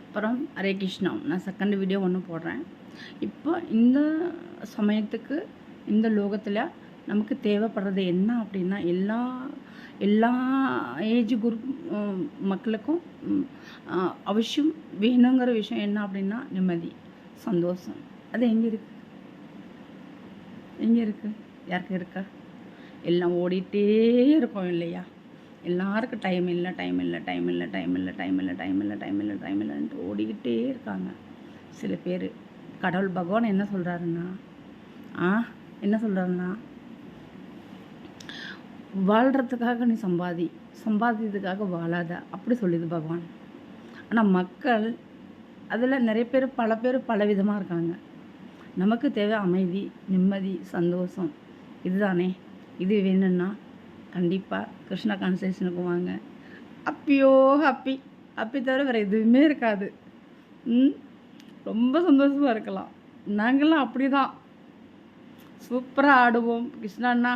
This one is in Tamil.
அப்புறம் ஹரே கிருஷ்ணா. நான் செகண்ட் வீடியோ ஒன்று போடுறேன். இப்போ இந்த சமயத்துக்கு இந்த லோகத்தில் நமக்கு தேவைப்படுறது என்ன அப்படின்னா, எல்லா ஏஜ் குரூப் மக்களுக்கும் அவசியம் வேணுங்கிற விஷயம் என்ன அப்படின்னா நிம்மதி, சந்தோஷம். அது எங்கே இருக்குது? யாருக்கு இருக்கா? எல்லாம் ஓடிட்டே இருக்கோம் இல்லையா? எல்லாருக்கும் டைம் இல்லைன்ட்டு ஓடிக்கிட்டே இருக்காங்க. சில பேர் கடவுள் பகவான் என்ன சொல்கிறாருன்னா வாழ்கிறதுக்காக நீ சம்பாதிக்கிறதுக்காக வாழாத அப்படி சொல்லுது பகவான். ஆனால் மக்கள் அதில் நிறைய பேர் பல விதமாக இருக்காங்க. நமக்கு தேவை அமைதி, நிம்மதி, சந்தோஷம். இதுதானே. இது வேணும்னா கண்டிப்பாக கிருஷ்ணா கான்சன்ட்ரேஷனுக்கு வாங்க. ஹாப்பி தவிர வேறு எதுவுமே இருக்காது. ரொம்ப சந்தோஷமாக இருக்கலாம். நாங்கள்லாம் அப்படி தான் சூப்பராக ஆடுவோம். கிருஷ்ணான்னா